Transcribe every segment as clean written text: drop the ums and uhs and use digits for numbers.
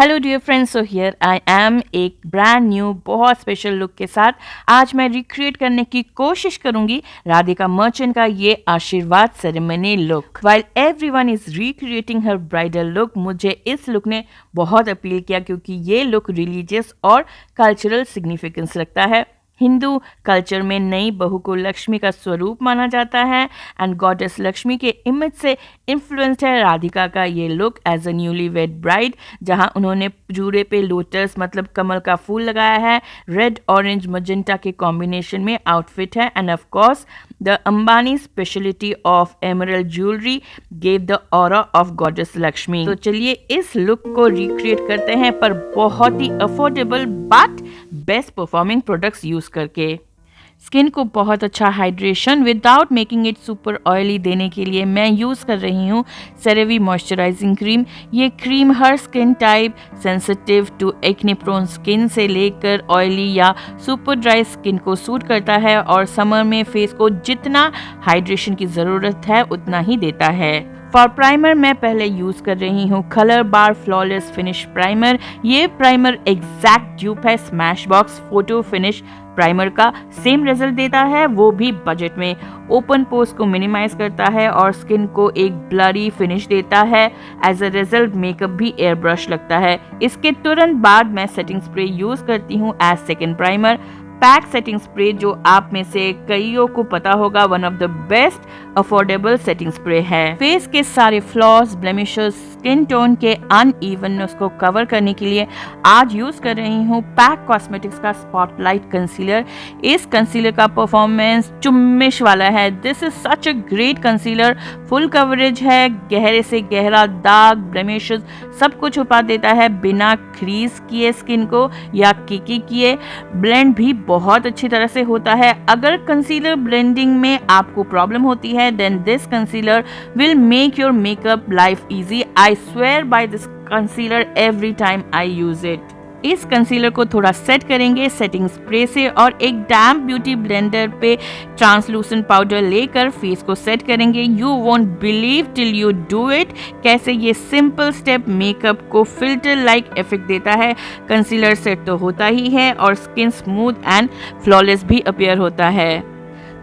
Hello dear friends, so here I am एक brand new बहुत special look के साथ। आज मैं रिक्रिएट करने की कोशिश करूंगी राधिका मर्चेंट का ये आशीर्वाद ceremony look. While everyone is recreating her bridal look, मुझे इस लुक ने बहुत अपील किया क्योंकि ये लुक रिलीजियस और कल्चरल सिग्निफिकेंस रखता है। हिंदू कल्चर में नई बहू को लक्ष्मी का स्वरूप माना जाता है एंड गॉडेस लक्ष्मी के इमेज से इन्फ्लुएंस्ड है राधिका का ये look as a newly wed bride, जहां उन्होंने जूड़े पे लोटस मतलब कमल का फूल लगाया है। रेड ऑरेंज मजेंटा के कॉम्बिनेशन में आउटफिट है and of course the Ambani speciality of emerald jewellery gave the aura of goddess Lakshmi. तो चलिए इस लुक को रिक्रिएट करते हैं, पर बहुत ही affordable but best performing products use करके। स्किन को बहुत अच्छा hydration without making it super oily देने के लिए मैं यूज़ कर रही हूँ सेरेवी मॉइस्चराइजिंग क्रीम। ये क्रीम हर skin type sensitive to acne prone skin से लेकर ऑयली या सुपर ड्राई स्किन को सूट करता है और समर में फेस को जितना हाइड्रेशन की ज़रूरत है उतना ही देता है। फॉर प्राइमर मैं पहले यूज़ कर रही हूँ कलर बार फ्लॉलेस फिनिश प्राइमर। ये प्राइमर एग्जैक्ट ड्यूप है smash box photo finish primer का, सेम रिजल्ट देता है वो भी बजट में। ओपन पोर्स को मिनिमाइज करता है और स्किन को एक ब्लरी फिनिश देता है। एज अ रिजल्ट मेकअप भी एयर ब्रश लगता है। इसके तुरंत बाद मैं सेटिंग स्प्रे यूज़ करती हूँ as second primer. PAC setting spray जो आप में से कईयों को पता होगा one of the best affordable setting spray है। फेस के सारे फ्लॉज ब्लेमिशेस स्किन टोन के अनइवननेस को कवर करने के लिए आज यूज कर रही हूँ पैक कॉस्मेटिक्स का स्पॉटलाइट कंसीलर। इस कंसीलर का परफॉर्मेंस चुम्मिश वाला है। This is such a great concealer, full coverage है, गहरे से गहरा दाग ब्लेमिशेस सब कुछ छुपा देता है बिना क्रीज किए स्किन को या किकी किए। ब्लेंड भी बहुत अच्छी तरह से होता है। अगर कंसीलर ब्लेंडिंग में आपको प्रॉब्लम होती है then this concealer will make your makeup life easy. I swear by this concealer every time I use it. इस कंसीलर को थोड़ा सेट करेंगे सेटिंग स्प्रे से और एक डैम्प ब्यूटी ब्लेंडर पे ट्रांसलूसेंट पाउडर लेकर फेस को सेट करेंगे। You won't believe till you do it कैसे ये सिंपल स्टेप मेकअप को फिल्टर लाइक इफेक्ट देता है। कंसीलर सेट तो होता ही है और स्किन स्मूथ एंड फ्लॉलेस भी अपीयर होता है।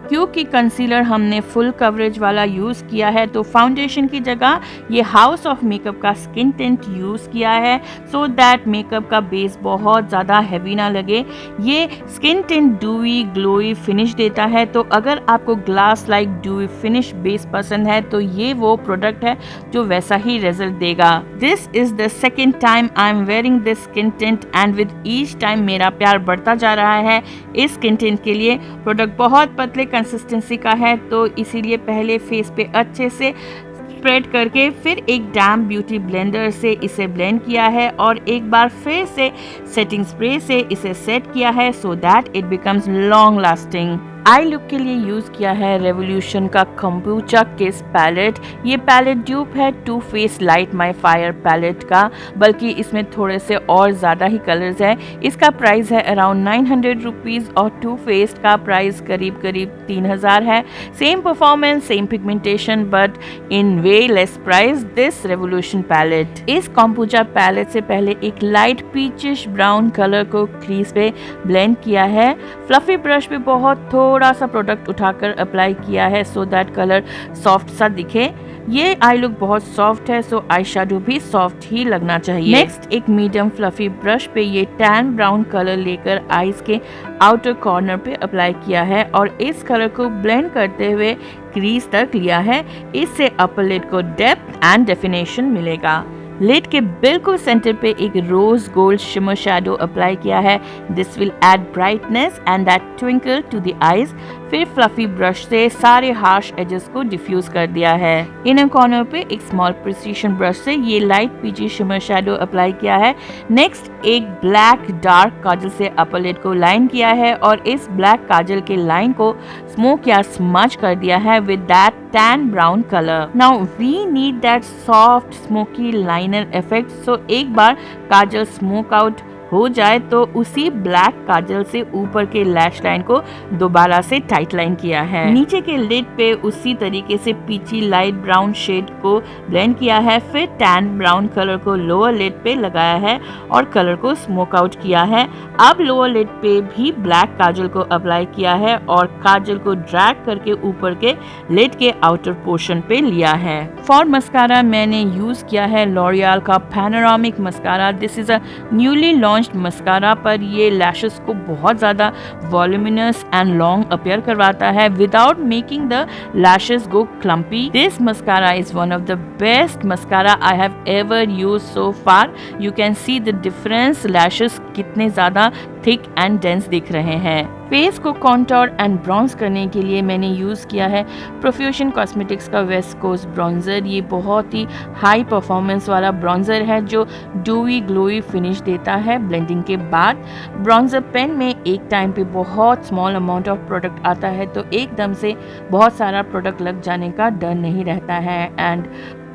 क्योंकि कंसीलर हमने फुल कवरेज वाला यूज़ किया है तो फाउंडेशन की जगह ये हाउस ऑफ मेकअप का स्किन टिंट यूज़ किया है सो दैट मेकअप का बेस बहुत ज़्यादा हैवी ना लगे। ये स्किन टिंट डूई ग्लोई फिनिश देता है, तो अगर आपको ग्लास लाइक डूई फिनिश बेस पसंद है तो ये वो प्रोडक्ट है जो वैसा ही रिजल्ट देगा। This is the second time I am wearing this skin tint and with each time मेरा प्यार बढ़ता जा रहा है इस स्किन टिंट के लिए। प्रोडक्ट बहुत पतले कंसिस्टेंसी का है तो इसीलिए पहले फेस पे अच्छे से स्प्रेड करके फिर एक डैम्प ब्यूटी ब्लेंडर से इसे ब्लेंड किया है और एक बार फिर से सेटिंग स्प्रे से इसे सेट किया है so that it becomes long lasting. I look के लिए यूज़ किया है रेवोल्यूशन का कंप्यूचा किस पैलेट। ये पैलेट ड्यूप है Too Faced Light My Fire palette का, बल्कि इसमें थोड़े से और ज़्यादा ही कलर्स हैं। इसका प्राइस है अराउंड 900 रुपीज़ और टू फेस का प्राइस करीब करीब 3000 है। Same performance same pigmentation but in way less price this Revolution palette. इस कंप्यूचा पैलेट से पहले एक लाइट पीचिश ब्राउन कलर को क्रीज पे ब्लेंड किया है। फ्लफी ब्रश पे बहुत थोड़ा सा प्रोडक्ट उठाकर अप्लाई किया है सो दैट कलर सॉफ्ट सा दिखे। ये आई लुक बहुत सॉफ्ट है सो आई शेडो भी सॉफ्ट ही लगना चाहिए। नेक्स्ट एक मीडियम फ्लफी ब्रश पे ये टैन ब्राउन कलर लेकर आईज के आउटर कॉर्नर पे अप्लाई किया है और इस कलर को ब्लेंड करते हुए क्रीज तक लिया है। इससे अपर लिड को डेप्थ एंड डेफिनेशन मिलेगा। लिड के बिल्कुल सेंटर पे एक rose gold shimmer shadow apply किया है। This will add brightness and that twinkle to the eyes. फिर फ्लफी ब्रश से सारे हार्श एजेस को डिफ्यूज कर दिया है। इनर कॉर्नर पे एक स्मॉल प्रिसीशन ब्रश से ये लाइट पीची शिमर शैडो अप्लाई किया है। नेक्स्ट एक ब्लैक डार्क काजल से अपर लिड को लाइन किया है और इस ब्लैक काजल के लाइन को स्मोक या स्मच कर दिया है with that tan brown colour. Now we need that soft smoky liner effect so एक बार काजल स्मोक आउट हो जाए तो उसी ब्लैक काजल से ऊपर के लैश लाइन को दोबारा से टाइट लाइन किया है। नीचे के लिड पे उसी तरीके से पीची लाइट ब्राउन शेड को ब्लेंड किया है, फिर टैन ब्राउन कलर को लोअर लिड पे लगाया है और कलर को स्मोक आउट किया है। अब लोअर लिड पे भी ब्लैक काजल को अप्लाई किया है और काजल को ड्रैग करके ऊपर के लिड के आउटर पोर्शन पे लिया है। फॉर मस्कारा मैंने यूज किया है लॉरियल का panoramic mascara. This is a newly launched mascara, पर ये लैशेस को बहुत ज़्यादा वॉल्यूमिनस एंड लॉन्ग अपीयर करवाता है without making the lashes go clumpy. This mascara is one of the best mascara I have ever use so far. You can see the difference, lashes कितने ज़्यादा thick and dense दिख रहे हैं। Face को contour and bronze करने के लिए मैंने यूज़ किया है प्रोफ्यूजन कॉस्मेटिक्स का वेस्ट कोस्ट ब्रॉन्जर। ये बहुत ही हाई परफॉर्मेंस वाला ब्रॉन्जर है जो डूई ग्लोई फिनिश देता है ब्लेंडिंग के बाद। ब्रॉन्जर पेन में एक टाइम पे बहुत स्मॉल अमाउंट ऑफ प्रोडक्ट आता है तो एकदम से बहुत सारा प्रोडक्ट लग जाने का डर नहीं रहता है। And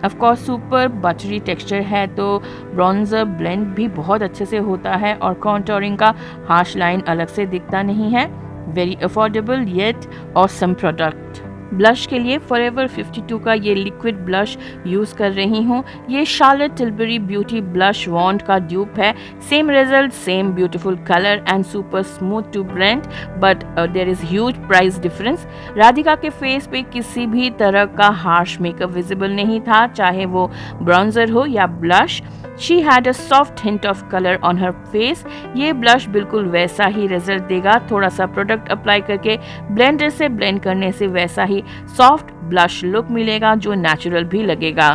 of course super buttery texture है तो ब्रॉन्जर ब्लेंड भी बहुत अच्छे से होता है और कॉन्टोरिंग का हार्श लाइन अलग से दिखता नहीं है। Very affordable yet awesome product. Blush के लिए फॉरएवर 52 का ये लिक्विड ब्लश यूज़ कर रही हूँ। ये Charlotte Tilbury beauty blush wand का ड्यूप है। Same result, same beautiful colour and super smooth to blend, but there is huge price difference. Radhika के फेस पे किसी भी तरह का हार्श मेकअप विजिबल नहीं था, चाहे वो ब्रॉन्जर हो या blush. She had a soft hint of color on her face। ये ब्लश बिल्कुल वैसा ही रिजल्ट देगा, थोड़ा सा प्रोडक्ट अप्लाई करके ब्लेंडर से ब्लेंड करने से वैसा ही सॉफ्ट ब्लश लुक मिलेगा जो नेचुरल भी लगेगा।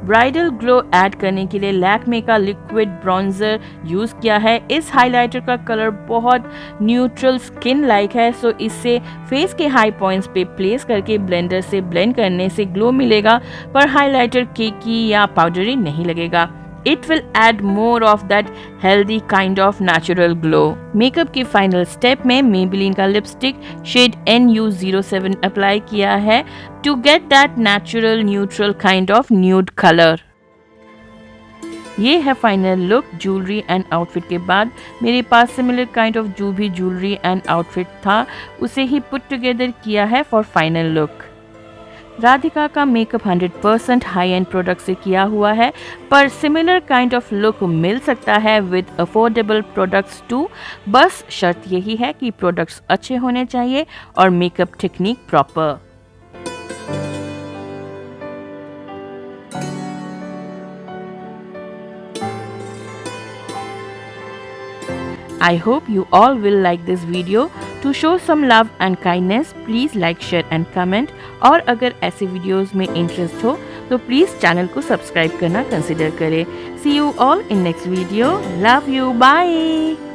ब्राइडल ग्लो ऐड करने के लिए लैक्मे का लिक्विड ब्रॉन्जर यूज़ किया है। इस हाइलाइटर का कलर बहुत न्यूट्रल स्किन लाइक है, सो इससे फेस के हाई पॉइंट्स पे प्लेस करके ब्लेंडर से ब्लेंड करने से ग्लो मिलेगा, पर हाइलाइटर केकी या पाउडरी नहीं लगेगा। It will add more of that healthy kind of natural glow। Makeup की फाइनल स्टेप में Maybelline का लिपस्टिक शेड NU07 अप्लाई किया है to get that natural neutral kind of nude color। ये है final look jewellery and outfit के बाद। मेरे पास सिमिलर काइंड ऑफ जो भी ज्वेलरी एंड आउटफिट था उसे ही पुट टुगेदर किया है फॉर फाइनल लुक। राधिका का मेकअप 100% हाई एंड प्रोडक्ट से किया हुआ है, पर सिमिलर काइंड ऑफ लुक मिल सकता है विद अफोर्डेबल प्रोडक्ट्स टू। बस शर्त यही है कि प्रोडक्ट्स अच्छे होने चाहिए और makeup technique proper. I hope you all will like this video. To show some love and kindness, please like, share and comment. और अगर ऐसे वीडियोस में इंटरेस्ट हो तो प्लीज़ चैनल को सब्सक्राइब करना कंसिडर करें। See you all in next video. Love you. Bye.